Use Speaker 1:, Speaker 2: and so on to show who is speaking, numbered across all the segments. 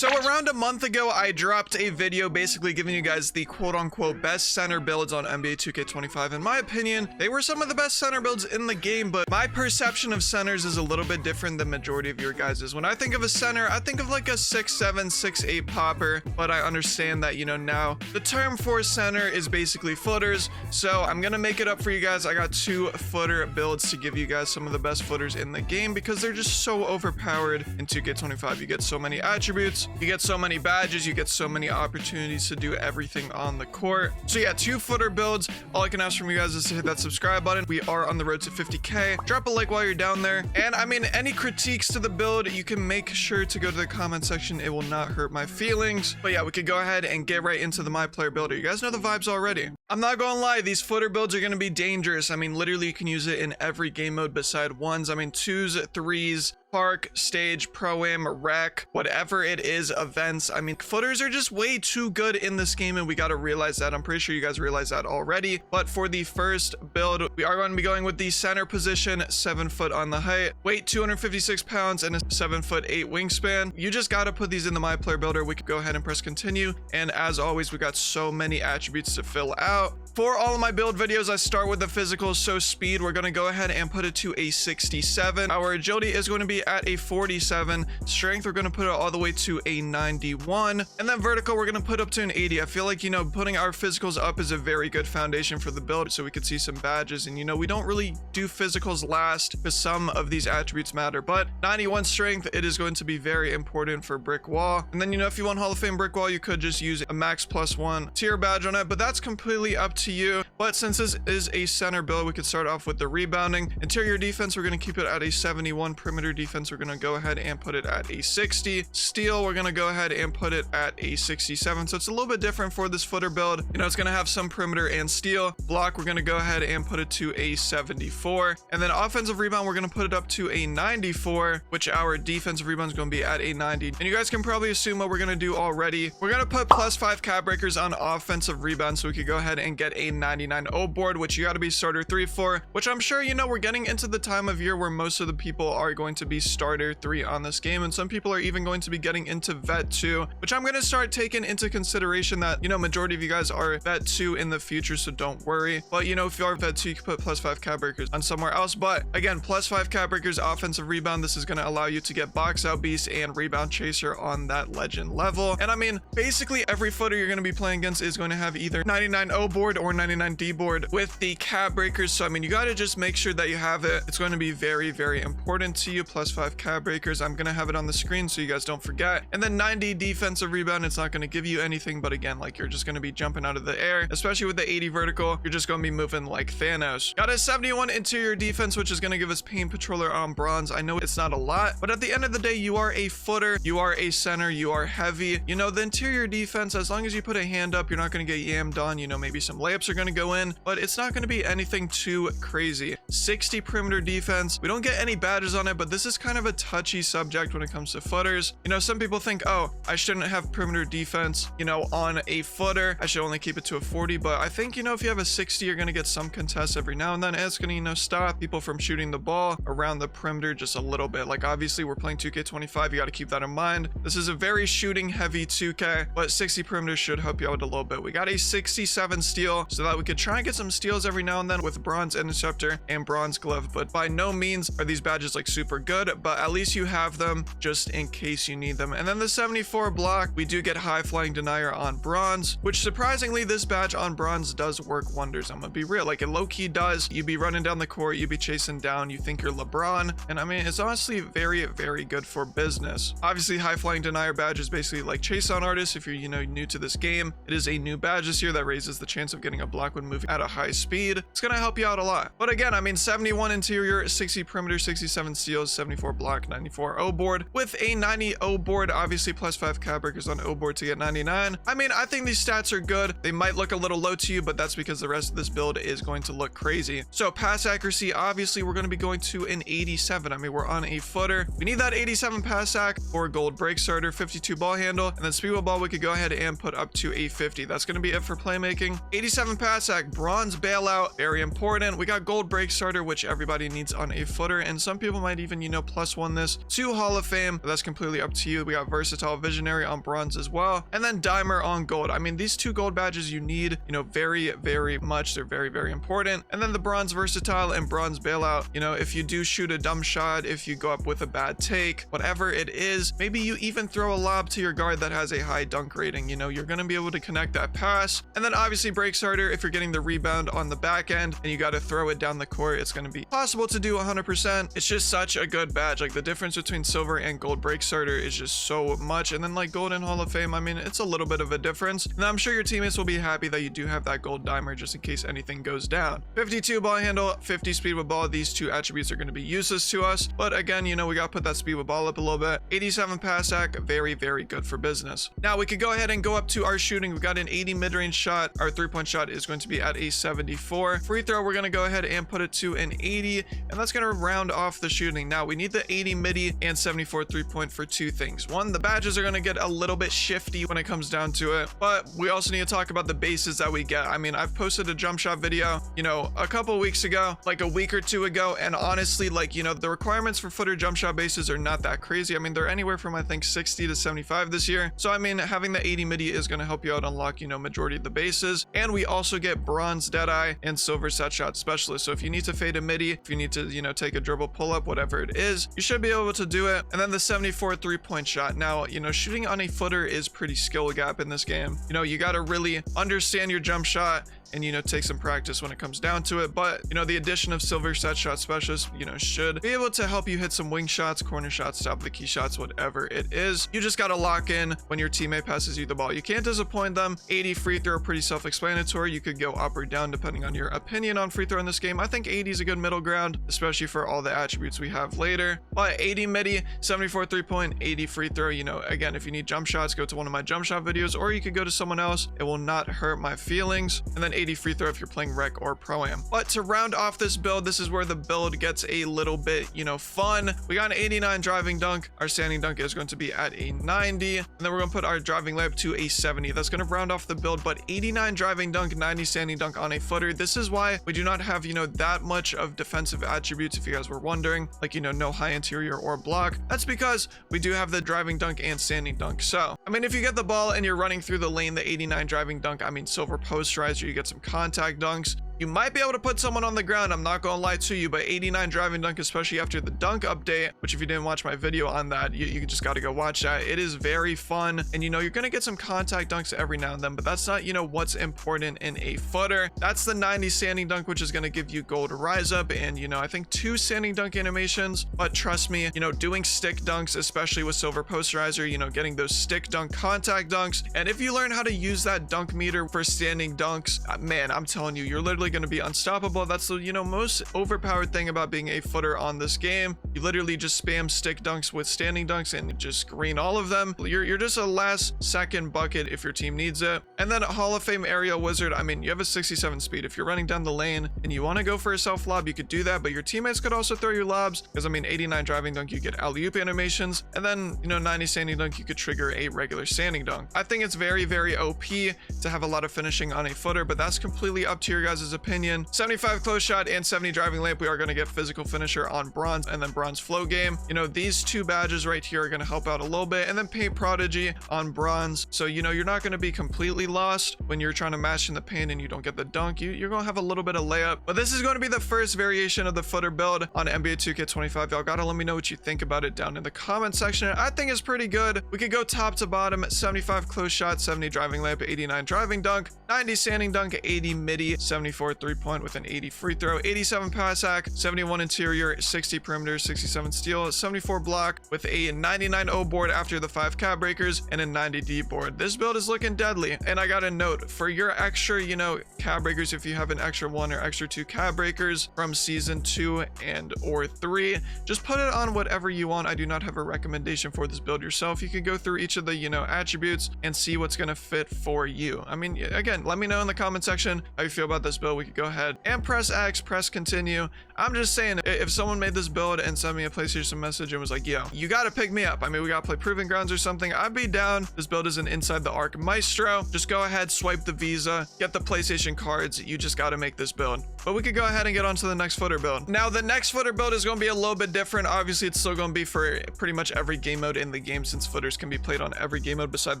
Speaker 1: So around a month ago, I dropped a video basically giving you guys the quote-unquote best center builds on NBA 2K25. In my opinion, they were some of the best center builds in the game, but my perception of centers is a little bit different than majority of your guys's. When I think of a center, I think of like a 6'7", 6'8" popper, but I understand that, you know, now the term for center is basically footers, so I'm gonna make it up for you guys. I got 2 footer builds to give you guys some of the best footers in the game because they're just so overpowered in 2K25. You get so many attributes, you get so many badges, you get so many opportunities to do everything on the court. So yeah, 2 footer builds. All I can ask from you guys is to hit that subscribe button. We are on the road to 50K. Drop a like while you're down there. And I mean, any critiques to the build, you can make sure to go to the comment section. It will not hurt my feelings. But yeah, we could go ahead and get right into the My Player builder. You guys know the vibes already. I'm not gonna lie, these footer builds are gonna be dangerous. I mean, literally you can use it in every game mode beside ones. I mean, 2s, 3s, park, stage, pro-am, rec, whatever it is, events. I mean, footers are just way too good in this game, and we got to realize that. I'm pretty sure you guys realize that already. But for the first build, we are going to be going with the center position, 7 foot on the height, weight 256 pounds, and a 7'8" wingspan. You just got to put these in the My Player builder. We could go ahead and press continue. And as always, we got so many attributes to fill out. For all of my build videos, I start with the physical, so speed, we're going to go ahead and put it to a 67. Our agility is going to be at a 47. Strength, we're going to put it all the way to a 91. And then vertical, we're going to put up to an 80. I feel like, you know, putting our physicals up is a very good foundation for the build, so we could see some badges. And, you know, we don't really do physicals last because some of these attributes matter. But 91 strength, it is going to be very important for brick wall. And then, you know, if you want Hall of Fame brick wall, you could just use a max +1 tier badge on it, but that's completely up to you. But since this is a center build, we could start off with the rebounding. Interior defense, we're going to keep it at a 71. Perimeter defense, we're going to go ahead and put it at a 60. Steal, we're going to go ahead and put it at a 67. So it's a little bit different for this footer build. You know, it's going to have some perimeter and steal. Block, we're going to go ahead and put it to a 74. And then offensive rebound, we're going to put it up to a 94, which our defensive rebound is going to be at a 90. And you guys can probably assume what we're going to do already. We're going to put +5 cap breakers on offensive rebound, so we could go ahead and get a 99 O board, which you got to be starter 3 for, which I'm sure, you know, we're getting into the time of year where most of the people are going to be starter 3 on this game, and some people are even going to be getting into vet 2, which I'm going to start taking into consideration that, you know, majority of you guys are vet 2 in the future, so don't worry. But, you know, if you are vet 2, you can put +5 cap breakers on somewhere else. But again, +5 cap breakers, offensive rebound, this is going to allow you to get box out beast and rebound chaser on that legend level. And I mean, basically every footer you're going to be playing against is going to have either 99 O board or 99 D board with the cap breakers. So I mean, you got to just make sure that you have it. It's going to be very, very important to you. +5 cap breakers, I'm going to have it on the screen so you guys don't forget. And then 90 defensive rebound, it's not going to give you anything, but again, like, you're just going to be jumping out of the air, especially with the 80 vertical. You're just going to be moving like Thanos. Got a 71 interior defense, which is going to give us paint patroller on bronze. I know it's not a lot, but at the end of the day, you are a footer, you are a center, you are heavy. You know, the interior defense, as long as you put a hand up, you're not going to get yammed on. You know, maybe some layups are going to go in, but it's not going to be anything too crazy. 60 perimeter defense, we don't get any badges on it, but this is kind of a touchy subject when it comes to footers. You know, some people think, oh, I shouldn't have perimeter defense, you know, on a footer, I should only keep it to a 40. But I think, you know, if you have a 60, you're going to get some contests every now and then, and it's going to, you know, stop people from shooting the ball around the perimeter just a little bit. Like, obviously we're playing 2K25, you got to keep that in mind. This is a very shooting heavy 2K, but 60 perimeter should help you out a little bit. We got a 67 steal so that we could try and get some steals every now and then with bronze interceptor and bronze glove. But by no means are these badges like super good, but at least you have them just in case you need them. And then the 74 block, we do get high flying denier on bronze, which surprisingly this badge on bronze does work wonders. I'm gonna be real, like, it low-key does. You be running down the court, you be chasing down, you think you're LeBron, and I mean, it's honestly very, very good for business. Obviously, high flying denier badge is basically like chase on artist. If you're, you know, new to this game, it is a new badge this year that raises the chance of getting a block when moving at a high speed. It's gonna help you out a lot. But again, I mean, 71 interior, 60 perimeter, 67 steals, 74 block, 94 O board with a 90 O board, obviously +5 cap breakers on O board to get 99. I mean, I think these stats are good. They might look a little low to you, but that's because the rest of this build is going to look crazy. So pass accuracy, obviously we're going to be going to an 87. I mean, we're on a footer. We need that 87 pass sack for gold break starter, 52 ball handle, and then speedball ball we could go ahead and put up to a 50. That's going to be it for playmaking. 87 pass sack, bronze bailout, very important. We got gold break starter, which everybody needs on a footer, and some people might even, you know, +1 this to Hall of Fame, but that's completely up to you. We got Versatile Visionary on bronze as well, and then Dimer on gold. I mean, these 2 gold badges you need, you know, very, very much. They're very, very important. And then the bronze Versatile and bronze Bailout, you know, if you do shoot a dumb shot, if you go up with a bad take, whatever it is, maybe you even throw a lob to your guard that has a high dunk rating, you know, you're going to be able to connect that pass. And then obviously break starter, if you're getting the rebound on the back end and you got to throw it down the court, it's going to be possible to do 100%. It's just such a good badge. Like, the difference between silver and gold break starter is just so much. And then like gold and Hall of Fame, I mean, it's a little bit of a difference. And I'm sure your teammates will be happy that you do have that gold Dimer just in case anything goes down. 52 ball handle, 50 speed with ball. These 2 attributes are going to be useless to us, but again, you know, we got to put that speed with ball up a little bit. 87 pass act, very, very good for business. Now we could go ahead and go up to our shooting. We've got an 80 mid-range shot. Our 3-point shot is going to be at a 74. Free throw, we're going to go ahead and put it to an 80, and that's going to round off the shooting. Now we need the 80 midi and 74 3-point for 2 things. One, the badges are going to get a little bit shifty when it comes down to it, but we also need to talk about the bases that we get. I mean, I've posted a jump shot video, you know, a couple weeks ago, like a week or 2 ago, and honestly, like, you know, the requirements for footer jump shot bases are not that crazy. I mean, they're anywhere from I think 60 to 75 this year. So I mean, having the 80 midi is going to help you out unlock, you know, majority of the bases. And we also get bronze Deadeye and silver set shot specialist. So if you need to fade a midi, if you need to, you know, take a dribble pull up, whatever it is, you should be able to do it. And then the 74 3-point shot. Now, you know, shooting on a footer is pretty skill gap in this game. You know, you got to really understand your jump shot and, you know, take some practice when it comes down to it. But, you know, the addition of silver set shot specialist, you know, should be able to help you hit some wing shots, corner shots, top of the key shots, whatever it is. You just got to lock in when your teammate passes you the ball. You can't disappoint them. 80 free throw, pretty self-explanatory. You could go up or down depending on your opinion on free throw in this game. I think 80 is a good middle ground, especially for all the attributes we have later. But 80 midi, 74 3-point, 80 free throw. You know, again, if you need jump shots, go to one of my jump shot videos, or you could go to someone else. It will not hurt my feelings. And then 80 free throw if you're playing rec or pro-am. But to round off this build, this is where the build gets a little bit, you know, fun. We got an 89 driving dunk. Our standing dunk is going to be at a 90, and then we're going to put our driving layup to a 70. That's going to round off the build. But 89 driving dunk, 90 standing dunk on a footer. This is why we do not have, you know, that much of defensive attributes, if you guys were wondering, like, you know, no high interior or block. That's because we do have the driving dunk and standing dunk. So I mean, if you get the ball and you're running through the lane, the 89 driving dunk, I mean, silver posterizer, you get some contact dunks. You might be able to put someone on the ground, I'm not gonna lie to you, but 89 driving dunk, especially after the dunk update, which if you didn't watch my video on that, you just gotta go watch that. It is very fun, and you know, you're gonna get some contact dunks every now and then, but that's not, you know, what's important in a footer. That's the 90 standing dunk, which is gonna give you gold rise up, and you know, I think 2 standing dunk animations, but trust me, you know, doing stick dunks, especially with silver posterizer, you know, getting those stick dunk contact dunks, and if you learn how to use that dunk meter for standing dunks, man, I'm telling you, you're literally going to be unstoppable. That's the, you know, most overpowered thing about being a footer on this game. You literally just spam stick dunks with standing dunks and just green all of them. You're just a last second bucket if your team needs it. And then Hall of Fame aerial wizard, I mean, you have a 67 speed. If you're running down the lane and you want to go for a self lob, you could do that, but your teammates could also throw you lobs, because I mean, 89 driving dunk, you get alley-oop animations, and then, you know, 90 standing dunk, you could trigger a regular standing dunk. I think it's very, very OP to have a lot of finishing on a footer, but that's completely up to your guys' opinion. 75 close shot and 70 driving layup, we are going to get physical finisher on bronze, and then bronze flow game. You know, these 2 badges right here are going to help out a little bit, and then paint prodigy on bronze. So, you know, you're not going to be completely lost when you're trying to mash in the paint and you don't get the dunk. You're going to have a little bit of layup, but this is going to be the first variation of the footer build on NBA 2K25. Y'all gotta let me know what you think about it down in the comment section. I think it's pretty good. We could go top to bottom. 75 close shot, 70 driving layup, 89 driving dunk, 90 standing dunk, 80 midi, 74 3-point with an 80 free throw, 87 pass hack, 71 interior, 60 perimeter, 67 steal, 74 block with a 99 O board after the 5 cab breakers, and a 90 D board. This build is looking deadly. And I got a note for your extra, you know, cab breakers. If you have an extra 1 or extra 2 cab breakers from season 2 and or 3, just put it on whatever you want. I do not have a recommendation for this build yourself. You can go through each of the, you know, attributes and see what's going to fit for you. I mean, again, let me know in the comment section how you feel about this build. build, we could go ahead and press X, press continue. I'm just saying, if someone made this build and sent me a PlayStation message and was like, yo, you gotta pick me up, I mean, we gotta play Proving Grounds or something, I'd be down. This build is an Inside the Arc Maestro. Just go ahead, swipe the Visa, get the PlayStation cards. You just gotta make this build. But we could go ahead and get on to the next footer build. Now, the next footer build is gonna be a little bit different. Obviously, it's still gonna be for pretty much every game mode in the game, since footers can be played on every game mode beside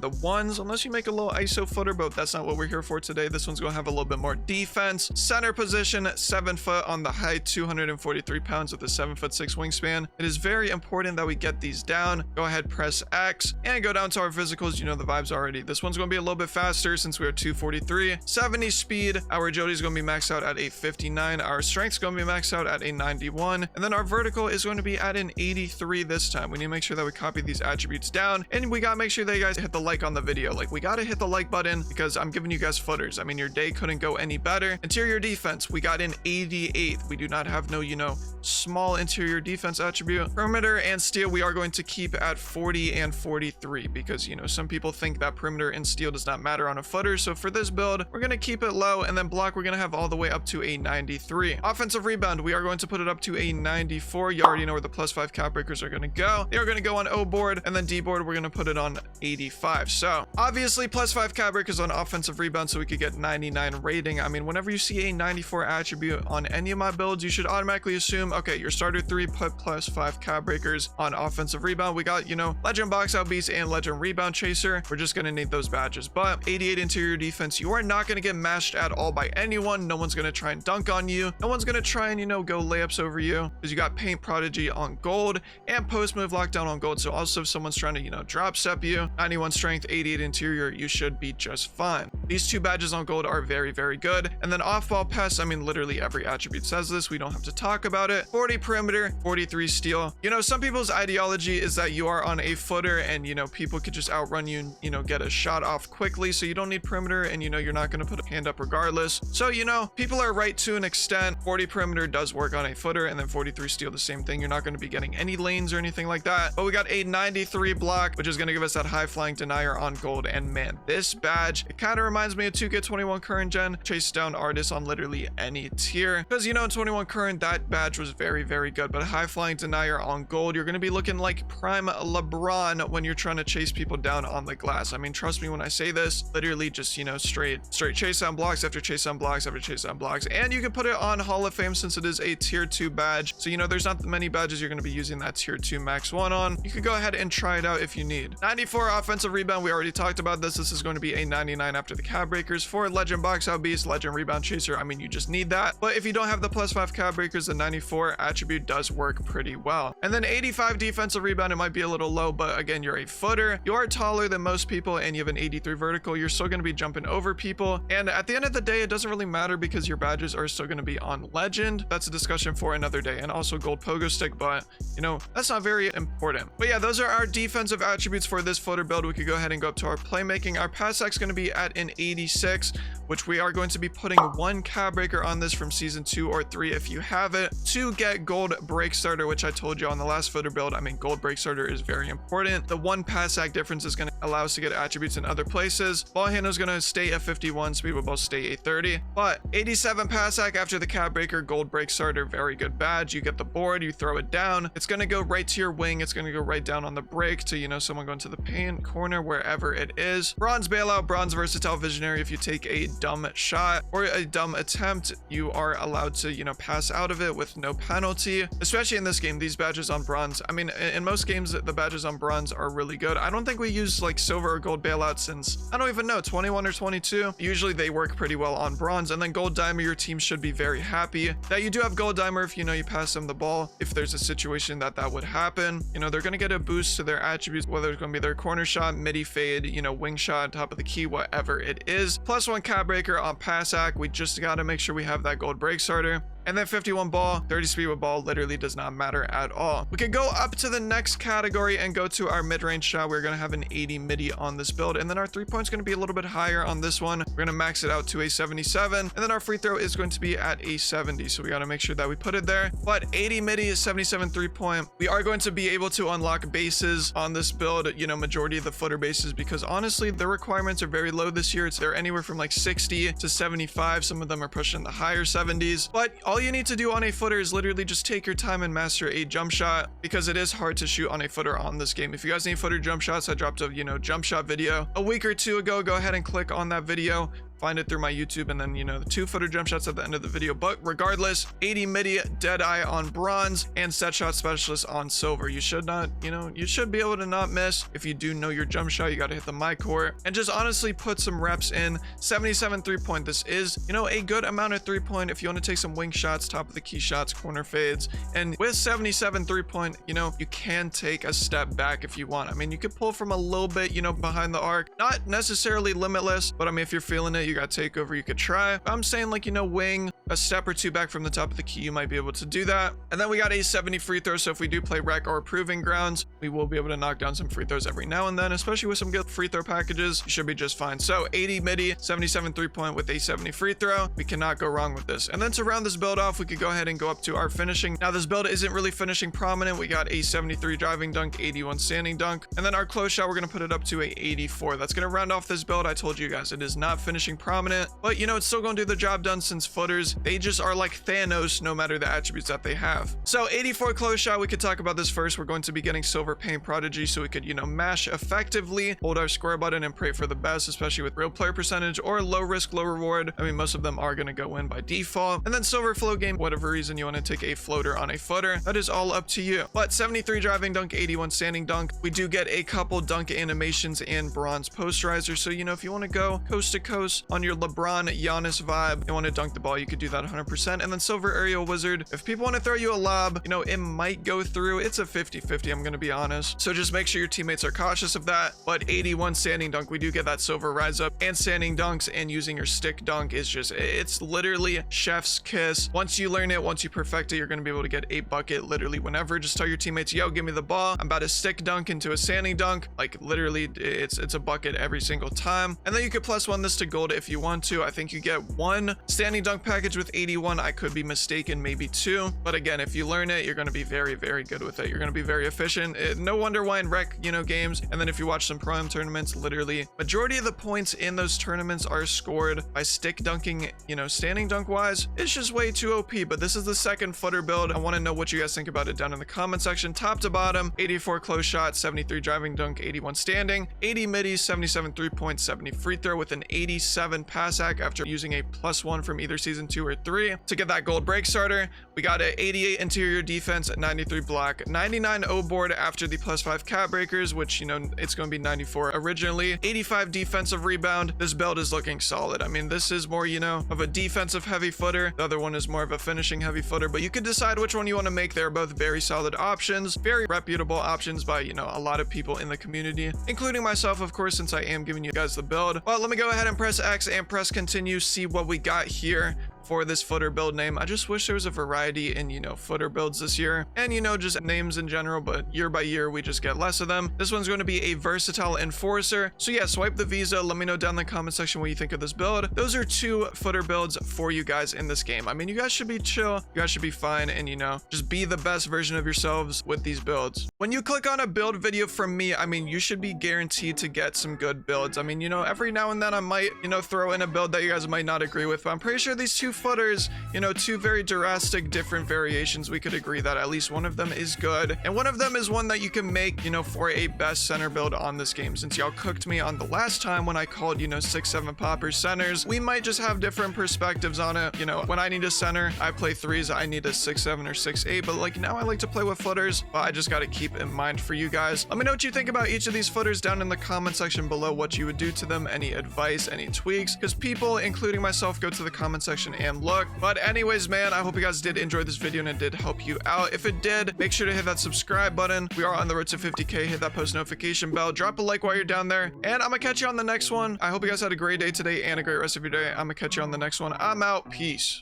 Speaker 1: the ones, unless you make a little ISO footer, but that's not what we're here for today. This one's gonna have a little bit more defense. Center position, 7 foot on the height, 243 pounds with a 7'6" wingspan. It is very important that we get these down. Go ahead, press X, and go down to our physicals. You know the vibes already. This one's gonna be a little bit faster since we are 243. 70 speed. Our agility is gonna be maxed out at a 59. Our strength's gonna be maxed out at a 91. And then our vertical is going to be at an 83 this time. We need to make sure that we copy these attributes down, and we gotta make sure that you guys hit the like on the video. Like, we gotta hit the like button because I'm giving you guys footers. I mean, your day couldn't go any better. Interior defense, we got an 88th. We do not have no, you know, small interior defense attribute. Perimeter and steel, we are going to keep at 40 and 43 because, you know, some people think that perimeter and steel does not matter on a footer. So for this build, we're going to keep it low, and then block, we're going to have all the way up to a 93. Offensive rebound, we are going to put it up to a 94. You already know where the +5 cap breakers are going to go. They are going to go on O board, and then D board, we're going to put it on 85. So obviously +5 cap breakers on offensive rebound, so we could get 99 rating. I mean, whenever you see a 94 attribute on any of my builds, you should automatically assume, okay, your starter 3 put +5 cap breakers on offensive rebound. We got, you know, legend box out beast and legend rebound chaser. We're just going to need those badges. But 88 interior defense, you are not going to get mashed at all by anyone. No one's going to try and dunk on you. No one's going to try and, you know, go layups over you, because you got paint prodigy on gold and post move lockdown on gold. So also if someone's trying to, you know, drop step you, 91 strength, 88 interior, you should be just fine. These 2 badges on gold are very, very good. And then off ball pass, I mean, literally every attribute says this. We don't have to talk about it. 40 perimeter, 43 steal. You know, some people's ideology is that you are on a footer and, you know, people could just outrun you and, you know, get a shot off quickly. So you don't need perimeter, and, you know, you're not going to put a hand up regardless. So, you know, people are right to an extent. 40 perimeter does work on a footer, and then 43 steal, the same thing. You're not going to be getting any lanes or anything like that. But we got a 93 block, which is going to give us that high flying denier on gold. And man, this badge, it kind of reminds me of 2K21 current gen. Chase down artists on literally any tier, because, you know, in 21 current, that badge was very, very good. But high flying denier on gold, you're going to be looking like prime LeBron when you're trying to chase people down on the glass. I mean, trust me when I say this, literally just, you know, straight chase down blocks after chase down blocks after chase down blocks. And you can put it on Hall of Fame since it is a tier 2 badge. So, you know, there's not many badges you're going to be using that tier 2 max 1 on. You could go ahead and try it out if you need. 94 offensive rebound, we already talked about this. This is going to be a 99 after the cap breakers. For legend box out beast, legend rebound chaser, I mean, you just need that. But if you don't have the +5 cap breakers, the 94 attribute does work pretty well. And then 85 defensive rebound, it might be a little low, but again, you're a footer, you are taller than most people, and you have an 83 vertical. You're still going to be jumping over people, and at the end of the day, it doesn't really matter because your badges are still going to be on legend. That's a discussion for another day. And also gold pogo stick, but, you know, that's not very important. But yeah, those are our defensive attributes for this footer build. We could go ahead and go up to our playmaking. Our pass X is going to be at an 86, which we are going to be putting 1 cap breaker on this from season 2 or 3 if you have it, to get gold break starter, which I told you on the last footer build. I mean, gold break starter is very important. The 1 pass act difference is going to allow us to get attributes in other places. Ball handle is going to stay at 51, speed will both stay at 30, but 87 pass act after the cap breaker, gold break starter, very good badge. You get the board, you throw it down, it's going to go right to your wing, it's going to go right down on the break to, you know, someone going to the paint corner, wherever it is. Bronze bailout, bronze versatile visionary. If you take a dumb shot or a dumb attempt, you are allowed to, you know, pass out of it with no penalty. Especially in this game, these badges on bronze, I mean, in most games the badges on bronze are really good. I don't think we use like silver or gold bailout since, I don't even know, 21 or 22. Usually they work pretty well on bronze. And then gold dimer, your team should be very happy that you do have gold dimer if, you know, you pass them the ball. If there's a situation that would happen, you know, they're going to get a boost to their attributes, whether it's going to be their corner shot, midi fade, you know, wing shot, top of the key, whatever it is. +1 cap breaker on pass act. We just got to make sure we have that gold break starter. And then 51 ball, 30 speed with ball literally does not matter at all. We could go up to the next category and go to our mid-range shot. We're going to have an 80 midi on this build. And then our 3-point is going to be a little bit higher on this one. We're going to max it out to a 77. And then our free throw is going to be at a 70. So we got to make sure that we put it there. But 80 midi is 77 3-point. We are going to be able to unlock bases on this build, you know, majority of the footer bases, because honestly, the requirements are very low this year. They're anywhere from like 60 to 75. Some of them are pushing the higher 70s. But all you need to do on a footer is literally just take your time and master a jump shot, because it is hard to shoot on a footer on this game. If you guys need footer jump shots, I dropped a, you know, jump shot video a week or two ago. Go ahead and click on that video. Find it through my YouTube, and then, you know, the 2-footer jump shots at the end of the video. But regardless, 80 midi, dead eye on bronze, and set shot specialist on silver. You should not, you know, you should be able to not miss. If you do know your jump shot, you got to hit the my court and just honestly put some reps in. 77 3-point. This is, you know, a good amount of 3-point if you want to take some wing shots, top of the key shots, corner fades. And with 77 3-point, you know, you can take a step back if you want. I mean, you could pull from a little bit, you know, behind the arc. Not necessarily limitless, but I mean, if you're feeling it, you got takeover, you could try. I'm saying, like, you know, wing a step or two back from the top of the key, you might be able to do that. And then we got a 70 free throw. So if we do play rec or proving grounds, we will be able to knock down some free throws every now and then, especially with some good free throw packages. You should be just fine. So 80 midi, 77 3-point with a 70 free throw. We cannot go wrong with this. And then to round this build off, we could go ahead and go up to our finishing. Now this build isn't really finishing prominent. We got a 73 driving dunk, 81 standing dunk, and then our close shot, we're going to put it up to a 84. That's going to round off this build. I told you guys it is not finishing prominent, but you know, it's still going to do the job done, since footers, they just are like Thanos no matter the attributes that they have. So 84 close shot, we could talk about this first. We're going to be getting silver paint prodigy, so we could, you know, mash effectively, hold our square button and pray for the best, especially with real player percentage or low risk, low reward. I mean, most of them are going to go in by default. And then silver flow game, whatever reason you want to take a floater on a footer, that is all up to you. But 73 driving dunk, 81 standing dunk. We do get a couple dunk animations and bronze posterizer. So, you know, if you want to go coast to coast on your LeBron Giannis vibe and want to dunk the ball, you could do that 100%. And then silver aerial wizard, if people want to throw you a lob, you know, it might go through. It's a 50-50, I'm going to be honest. So just make sure your teammates are cautious of that. But 81 standing dunk, we do get that silver rise up and standing dunks, and using your stick dunk is just, it's literally chef's kiss. Once you learn it, once you perfect it, you're going to be able to get a bucket literally whenever. Just tell your teammates, yo, give me the ball. I'm about to stick dunk into a standing dunk. Like literally, it's a bucket every single time. And then you could +1 this to gold if you want to. I think you get 1 standing dunk package with 81. I could be mistaken, maybe 2. But again, if you learn it, you're going to be very, very good with it. You're going to be very efficient. No wonder why in rec, you know, games. And then if you watch some pro-am tournaments, literally majority of the points in those tournaments are scored by stick dunking, you know, standing dunk wise. It's just way too OP. But this is the second footer build. I want to know what you guys think about it down in the comment section. Top to bottom, 84 close shot, 73 driving dunk, 81 standing, 80 midi, 77 3-point, 70 free throw with an 87 pass hack after using a +1 from either season 2 or 3 to get that gold break starter. We got an 88 interior defense, 93 block, 99 O board after the +5 cat breakers, which, you know, it's going to be 94 originally, 85 defensive rebound. This build is looking solid. I mean, this is more, you know, of a defensive heavy footer. The other one is more of a finishing heavy footer, but you could decide which one you want to make. They're both very solid options, very reputable options by, you know, a lot of people in the community, including myself, of course, since I am giving you guys the build. Well, let me go ahead and press X and press continue, see what we got here for this footer build name. I just wish there was a variety in, you know, footer builds this year, and, you know, just names in general, but year by year we just get less of them. This one's going to be a versatile enforcer. So yeah, swipe the visa. Let me know down in the comment section what you think of this build. Those are 2 footer builds for you guys in this game. I mean, you guys should be chill, you guys should be fine, and, you know, just be the best version of yourselves with these builds. When you click on a build video from me, I mean, you should be guaranteed to get some good builds. I mean, you know, every now and then I might, you know, throw in a build that you guys might not agree with, but I'm pretty sure these 2 footers, you know, 2 very drastic different variations, we could agree that at least one of them is good, and one of them is one that you can make, you know, for a best center build on this game. Since y'all cooked me on the last time when I called, you know, 6-7 poppers centers, we might just have different perspectives on it. You know, when I need a center, I play 3s. I need a 6-7 or 6-8, but like now I like to play with footers, but I just got to keep in mind for you guys. Let me know what you think about each of these footers down in the comment section below, what you would do to them, any advice, any tweaks, because people, including myself, go to the comment section and look. But anyways, man, I hope you guys did enjoy this video and it did help you out. If it did, make sure to hit that subscribe button. We are on the road to 50K. Hit that post notification bell. Drop a like while you're down there. And I'm gonna catch you on the next one. I hope you guys had a great day today and a great rest of your day. I'm gonna catch you on the next one. I'm out. Peace.